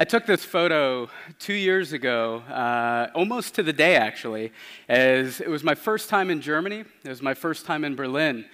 I took this photo 2 years ago, almost to the day actually, as it was my first time in Germany. It was my first time in Berlin.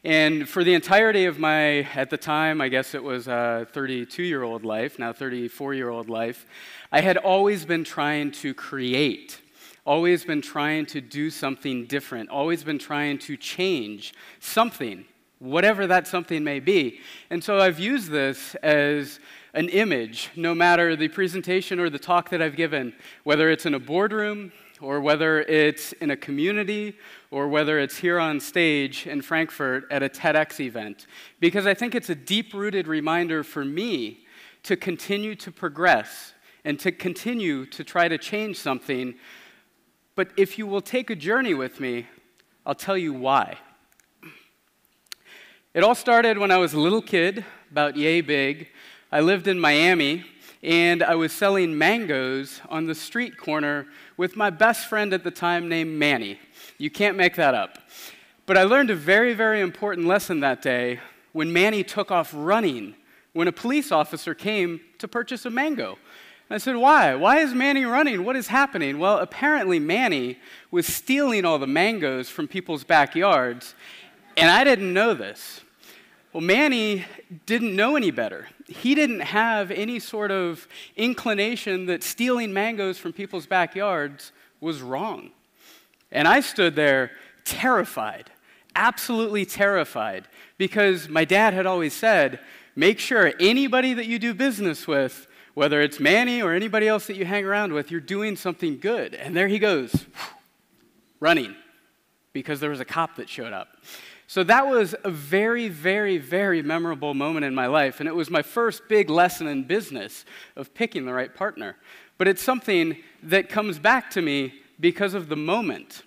And for the entirety of my, at the time, I guess it was 32-year-old life, now 34-year-old life, I had always been trying to create, always been trying to do something different, always been trying to change something, whatever that something may be. And so I've used this as an image, no matter the presentation or the talk that I've given, whether it's in a boardroom, or whether it's in a community, or whether it's here on stage in Frankfurt at a TEDx event. Because I think it's a deep-rooted reminder for me to continue to progress and to continue to try to change something. But if you will take a journey with me, I'll tell you why. It all started when I was a little kid, about yay big. I lived in Miami, and I was selling mangoes on the street corner with my best friend at the time named Manny. You can't make that up. But I learned a very, very important lesson that day when Manny took off running when a police officer came to purchase a mango. And I said, why? Why is Manny running? What is happening? Well, apparently Manny was stealing all the mangoes from people's backyards, and I didn't know this. Well, Manny didn't know any better. He didn't have any sort of inclination that stealing mangoes from people's backyards was wrong. And I stood there terrified, absolutely terrified, because my dad had always said, make sure anybody that you do business with, whether it's Manny or anybody else that you hang around with, you're doing something good. And there he goes, running, because there was a cop that showed up. So that was a very, very, very memorable moment in my life, and it was my first big lesson in business of picking the right partner. But it's something that comes back to me because of the moment.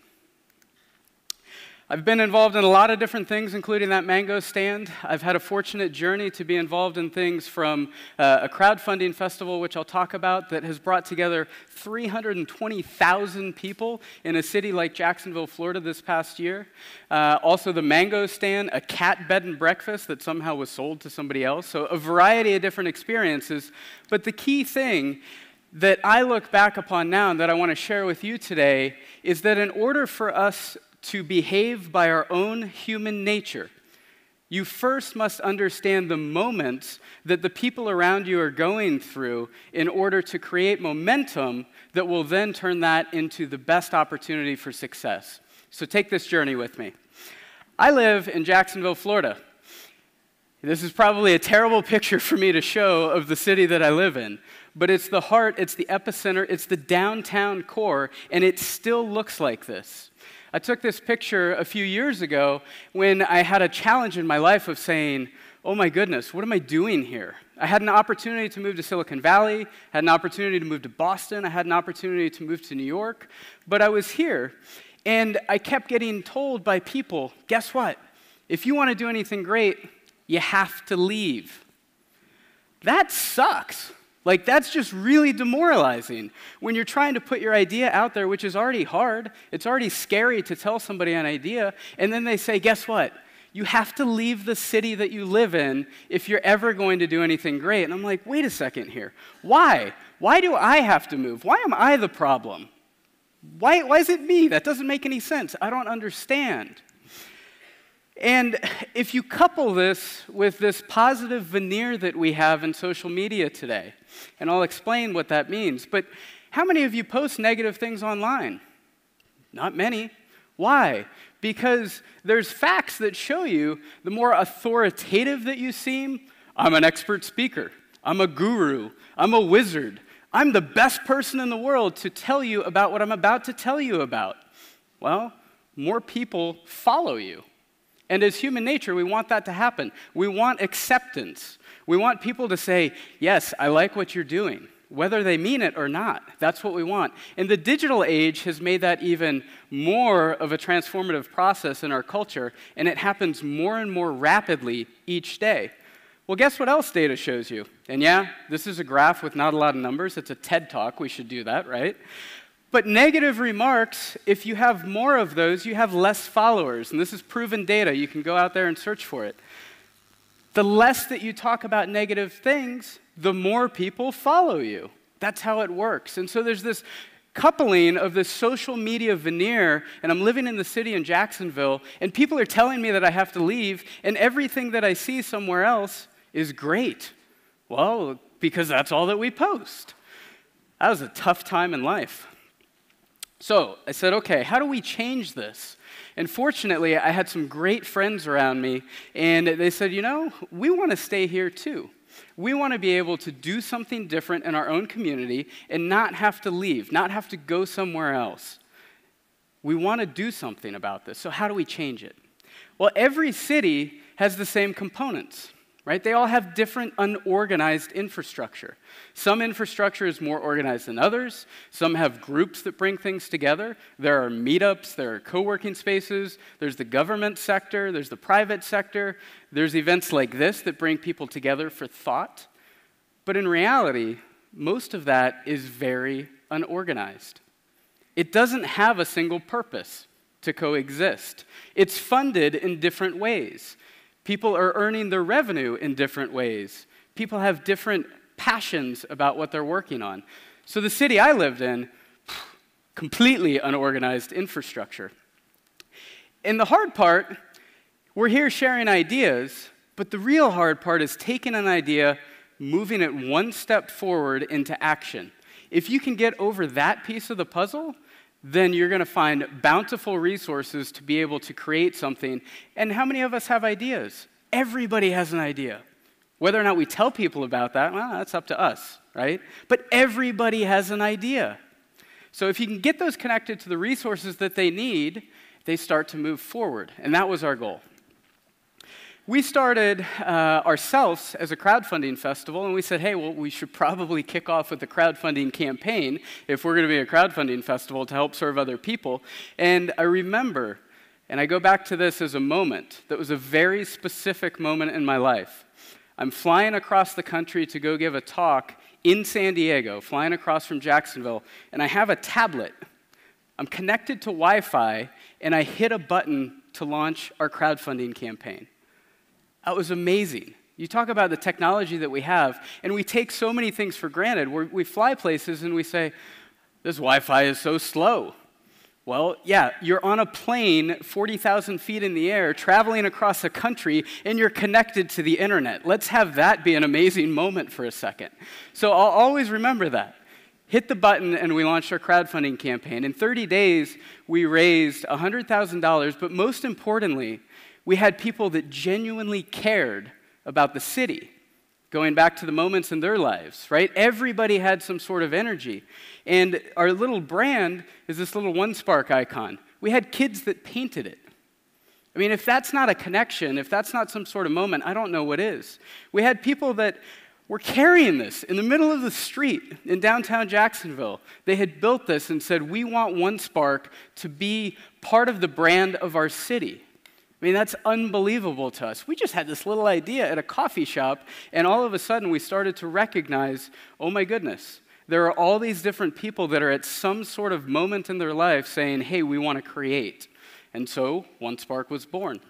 I've been involved in a lot of different things, including that mango stand. I've had a fortunate journey to be involved in things from a crowdfunding festival, which I'll talk about, that has brought together 320,000 people in a city like Jacksonville, Florida this past year. Also the mango stand, a cat bed and breakfast that somehow was sold to somebody else. So a variety of different experiences. But the key thing that I look back upon now and that I want to share with you today is that in order for us to behave by our own human nature, you first must understand the moments that the people around you are going through in order to create momentum that will then turn that into the best opportunity for success. So take this journey with me. I live in Jacksonville, Florida. This is probably a terrible picture for me to show of the city that I live in, but it's the heart, it's the epicenter, it's the downtown core, and it still looks like this. I took this picture a few years ago when I had a challenge in my life of saying, oh my goodness, what am I doing here? I had an opportunity to move to Silicon Valley, had an opportunity to move to Boston, I had an opportunity to move to New York, but I was here, and I kept getting told by people, guess what? If you want to do anything great, you have to leave. That sucks. Like, that's just really demoralizing. When you're trying to put your idea out there, which is already hard, it's already scary to tell somebody an idea, and then they say, guess what? You have to leave the city that you live in if you're ever going to do anything great. And I'm like, wait a second here. Why? Why do I have to move? Why am I the problem? Why is it me? That doesn't make any sense. I don't understand. And if you couple this with this positive veneer that we have in social media today, and I'll explain what that means, but how many of you post negative things online? Not many. Why? Because there's facts that show you the more authoritative that you seem, I'm an expert speaker, I'm a guru, I'm a wizard, I'm the best person in the world to tell you about what I'm about to tell you about. Well, more people follow you. And as human nature, we want that to happen. We want acceptance. We want people to say, yes, I like what you're doing, whether they mean it or not. That's what we want. And the digital age has made that even more of a transformative process in our culture, and it happens more and more rapidly each day. Well, guess what else data shows you? And yeah, this is a graph with not a lot of numbers. It's a TED Talk. We should do that, right? But negative remarks, if you have more of those, you have less followers. And this is proven data. You can go out there and search for it. The less that you talk about negative things, the more people follow you. That's how it works. And so there's this coupling of this social media veneer, and I'm living in the city in Jacksonville, and people are telling me that I have to leave, and everything that I see somewhere else is great. Well, because that's all that we post. That was a tough time in life. So I said, okay, how do we change this? And fortunately, I had some great friends around me, and they said, we want to stay here too. We want to be able to do something different in our own community and not have to leave, not have to go somewhere else. We want to do something about this. So how do we change it? Well, every city has the same components, right? They all have different unorganized infrastructure. Some infrastructure is more organized than others. Some have groups that bring things together. There are meetups, there are co-working spaces, there's the government sector, there's the private sector, there's events like this that bring people together for thought. But in reality, most of that is very unorganized. It doesn't have a single purpose to coexist. It's funded in different ways. People are earning their revenue in different ways. People have different passions about what they're working on. So the city I lived in, completely unorganized infrastructure. And the hard part, we're here sharing ideas, but the real hard part is taking an idea, moving it one step forward into action. If you can get over that piece of the puzzle, then you're going to find bountiful resources to be able to create something. And how many of us have ideas? Everybody has an idea. Whether or not we tell people about that, well, that's up to us, right? But everybody has an idea. So if you can get those connected to the resources that they need, they start to move forward. And that was our goal. We started ourselves as a crowdfunding festival, and we said, hey, well, we should probably kick off with a crowdfunding campaign if we're going to be a crowdfunding festival to help serve other people. And I remember, and I go back to this as a moment that was a very specific moment in my life. I'm flying across the country to go give a talk in San Diego, flying across from Jacksonville, and I have a tablet. I'm connected to Wi-Fi, and I hit a button to launch our crowdfunding campaign. That was amazing. You talk about the technology that we have, and we take so many things for granted. We fly places and we say, this Wi-Fi is so slow. Well, yeah, you're on a plane 40,000 feet in the air, traveling across a country, and you're connected to the internet. Let's have that be an amazing moment for a second. So I'll always remember that. Hit the button, and we launched our crowdfunding campaign. In 30 days, we raised $100,000, but most importantly, we had people that genuinely cared about the city, going back to the moments in their lives, right? Everybody had some sort of energy. And our little brand is this little OneSpark icon. We had kids that painted it. I mean, if that's not a connection, if that's not some sort of moment, I don't know what is. We had people that were carrying this in the middle of the street in downtown Jacksonville. They had built this and said, we want OneSpark to be part of the brand of our city. I mean, that's unbelievable to us. We just had this little idea at a coffee shop, and all of a sudden we started to recognize, oh my goodness, there are all these different people that are at some sort of moment in their life saying, hey, we want to create. And so OneSpark was born.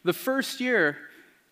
The first year,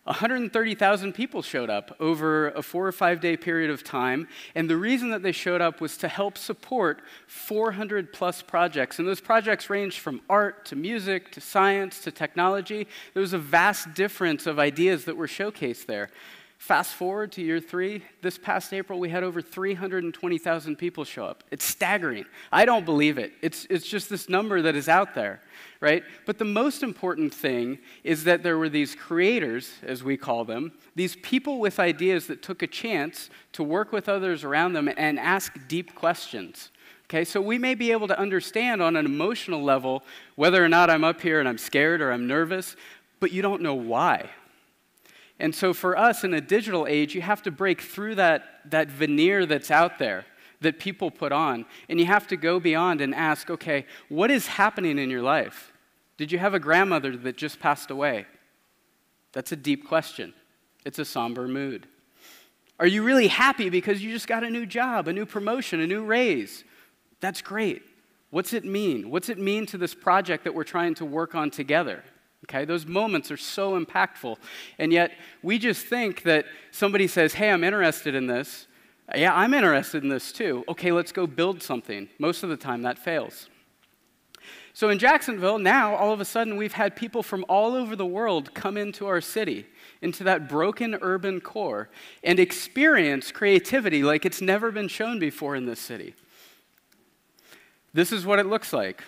130,000 people showed up over a 4 or 5 day period of time, and the reason that they showed up was to help support 400 plus projects, and those projects ranged from art to music to science to technology. There was a vast difference of ideas that were showcased there. Fast forward to year 3, this past April, we had over 320,000 people show up. It's staggering. I don't believe it. It's just this number that is out there, right? But the most important thing is that there were these creators, as we call them, these people with ideas that took a chance to work with others around them and ask deep questions. Okay, so we may be able to understand on an emotional level whether or not I'm up here and I'm scared or I'm nervous, but you don't know why. And so for us in a digital age, you have to break through that veneer that's out there that people put on, and you have to go beyond and ask, okay, what is happening in your life? Did you have a grandmother that just passed away? That's a deep question. It's a somber mood. Are you really happy because you just got a new job, a new promotion, a new raise? That's great. What's it mean? What's it mean to this project that we're trying to work on together? Okay, those moments are so impactful. And yet, we just think that somebody says, hey, I'm interested in this. Yeah, I'm interested in this too. Okay, let's go build something. Most of the time, that fails. So in Jacksonville, now, all of a sudden, we've had people from all over the world come into our city, into that broken urban core, and experience creativity like it's never been shown before in this city. This is what it looks like.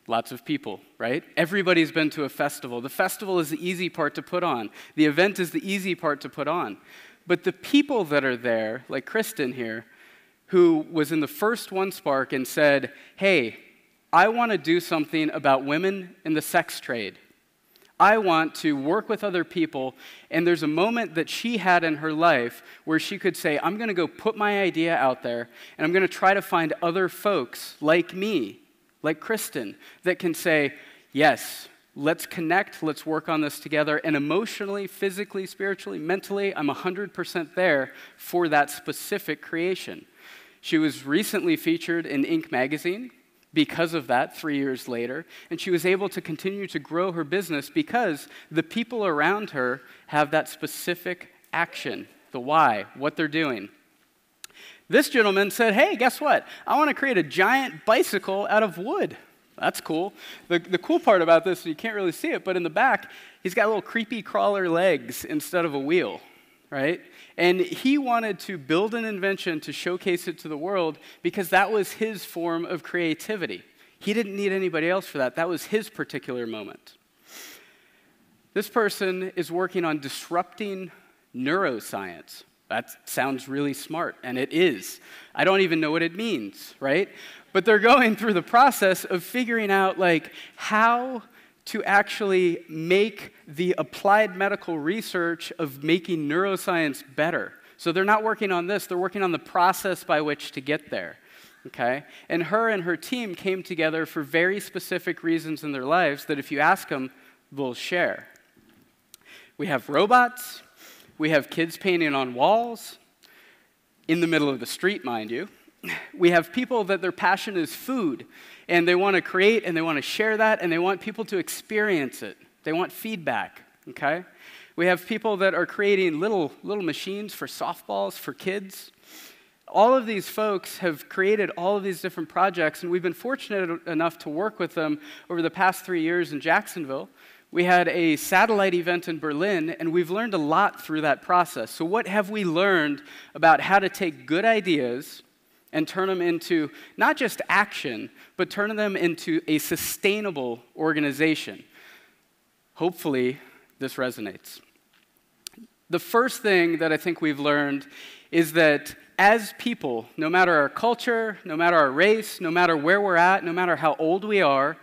Lots of people, right? Everybody's been to a festival. The festival is the easy part to put on. The event is the easy part to put on. But the people that are there, like Kristen here, who was in the first OneSpark and said, hey, I want to do something about women in the sex trade. I want to work with other people, and there's a moment that she had in her life where she could say, I'm going to go put my idea out there, and I'm going to try to find other folks like me, like Kristen, that can say, yes, let's connect, let's work on this together, and emotionally, physically, spiritually, mentally, I'm 100% there for that specific creation. She was recently featured in Inc. magazine because of that 3 years later, and she was able to continue to grow her business because the people around her have that specific action, the why, what they're doing. This gentleman said, hey, guess what? I want to create a giant bicycle out of wood. That's cool. The cool part about this, you can't really see it, but in the back, he's got little creepy crawler legs instead of a wheel, right? And he wanted to build an invention to showcase it to the world because that was his form of creativity. He didn't need anybody else for that. That was his particular moment. This person is working on disrupting neuroscience. That sounds really smart, and it is. I don't even know what it means, right? But they're going through the process of figuring out, like, how to actually make the applied medical research of making neuroscience better. So they're not working on this, they're working on the process by which to get there, okay? And her team came together for very specific reasons in their lives that if you ask them, they'll share. We have robots. We have kids painting on walls, in the middle of the street, mind you. We have people that their passion is food, and they want to create, and they want to share that, and they want people to experience it. They want feedback, okay? We have people that are creating little machines for softballs for kids. All of these folks have created all of these different projects, and we've been fortunate enough to work with them over the past 3 years in Jacksonville. We had a satellite event in Berlin, and we've learned a lot through that process. So what have we learned about how to take good ideas and turn them into not just action, but turn them into a sustainable organization? Hopefully, this resonates. The first thing that I think we've learned is that as people, no matter our culture, no matter our race, no matter where we're at, no matter how old we are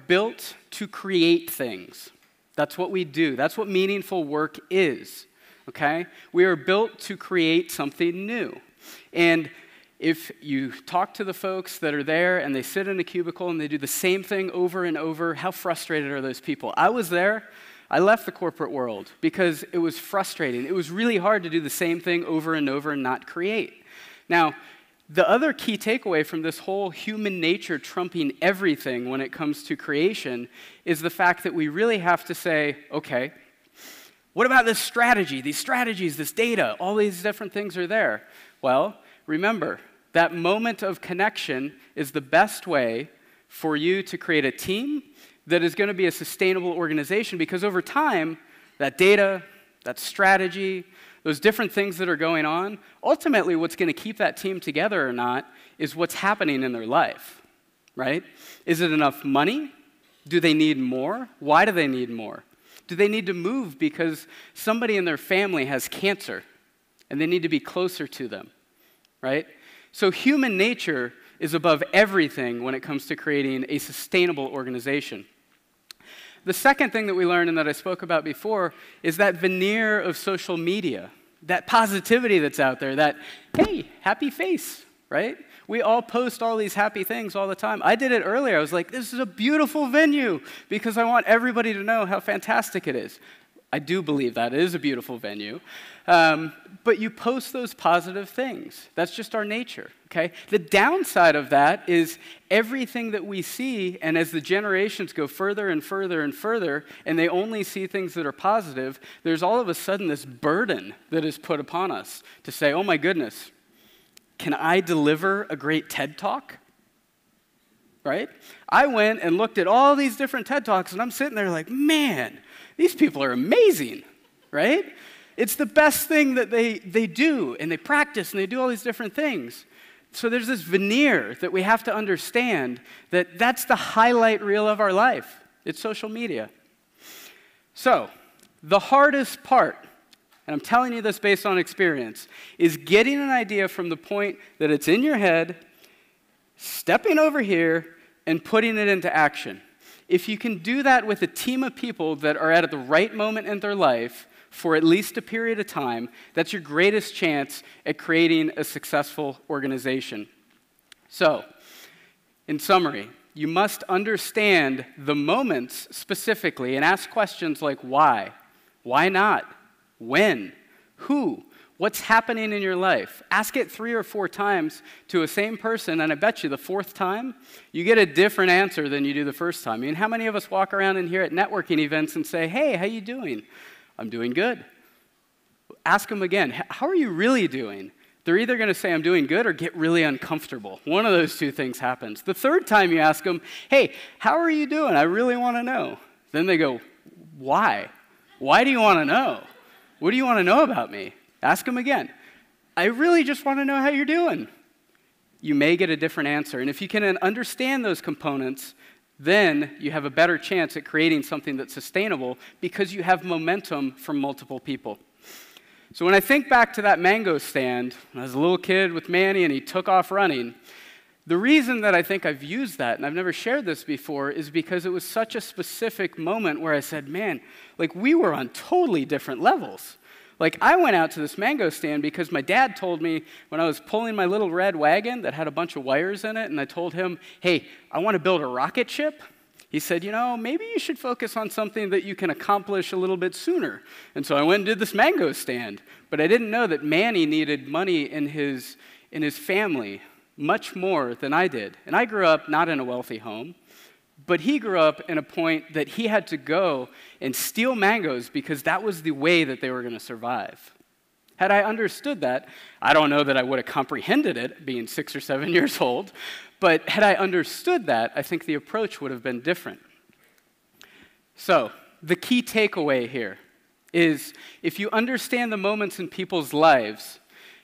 built to create things. That's what we do. That's what meaningful work is, okay? We are built to create something new. And if you talk to the folks that are there and they sit in a cubicle and they do the same thing over and over, how frustrated are those people? I was there. I left the corporate world because it was frustrating. It was really hard to do the same thing over and over and not create. Now, the other key takeaway from this whole human nature trumping everything when it comes to creation is the fact that we really have to say, okay, what about this strategy, these strategies, this data, all these different things are there? Well, remember, that moment of connection is the best way for you to create a team that is going to be a sustainable organization because over time, that data, that strategy, those different things that are going on, ultimately what's going to keep that team together or not is what's happening in their life, right? Is it enough money? Do they need more? Why do they need more? Do they need to move because somebody in their family has cancer and they need to be closer to them, right? So human nature is above everything when it comes to creating a sustainable organization. The second thing that we learned and that I spoke about before is that veneer of social media, that positivity that's out there, that, hey, happy face, right? We all post all these happy things all the time. I did it earlier. I was like, this is a beautiful venue because I want everybody to know how fantastic it is. I do believe that. It is a beautiful venue. But you post those positive things. That's just our nature, okay? The downside of that is everything that we see, and as the generations go further and further and further, and they only see things that are positive, there's all of a sudden this burden that is put upon us to say, oh my goodness, can I deliver a great TED Talk? Right? I went and looked at all these different TED Talks, and I'm sitting there like, man, these people are amazing, right? It's the best thing that they do, and they practice, and they do all these different things. So there's this veneer that we have to understand that that's the highlight reel of our life. It's social media. So the hardest part, and I'm telling you this based on experience, is getting an idea from the point that it's in your head, stepping over here, and putting it into action. If you can do that with a team of people that are at the right moment in their life for at least a period of time, that's your greatest chance at creating a successful organization. So, in summary, you must understand the moments specifically and ask questions like why? Why not? When? Who? What's happening in your life? Ask it 3 or 4 times to a same person, and I bet you the 4th time, you get a different answer than you do the first time. I mean, how many of us walk around in here at networking events and say, hey, how you doing? I'm doing good. Ask them again, how are you really doing? They're either going to say, I'm doing good, or get really uncomfortable. One of those 2 things happens. The 3rd time you ask them, hey, how are you doing? I really want to know. Then they go, why? Why do you want to know? What do you want to know about me? Ask them again. I really just want to know how you're doing. You may get a different answer. And if you can understand those components, then you have a better chance at creating something that's sustainable because you have momentum from multiple people. So when I think back to that mango stand, when I was a little kid with Manny and he took off running, the reason that I think I've used that, and I've never shared this before, is because it was such a specific moment where I said, man, like we were on totally different levels. Like, I went out to this mango stand because my dad told me when I was pulling my little red wagon that had a bunch of wires in it, and I told him, hey, I want to build a rocket ship. He said, you know, maybe you should focus on something that you can accomplish a little bit sooner. And so I went and did this mango stand. But I didn't know that Manny needed money in his family much more than I did. And I grew up not in a wealthy home. But he grew up in a point that he had to go and steal mangoes because that was the way that they were going to survive. Had I understood that, I don't know that I would have comprehended it, being 6 or 7 years old, but had I understood that, I think the approach would have been different. So, the key takeaway here is if you understand the moments in people's lives,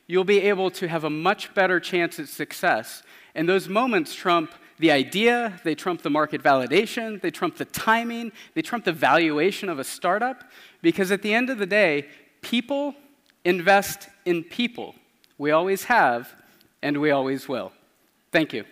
you'll be able to have a much better chance at success. And those moments trump the idea, they trump the market validation, they trump the timing, they trump the valuation of a startup, because at the end of the day, people invest in people. We always have, and we always will. Thank you.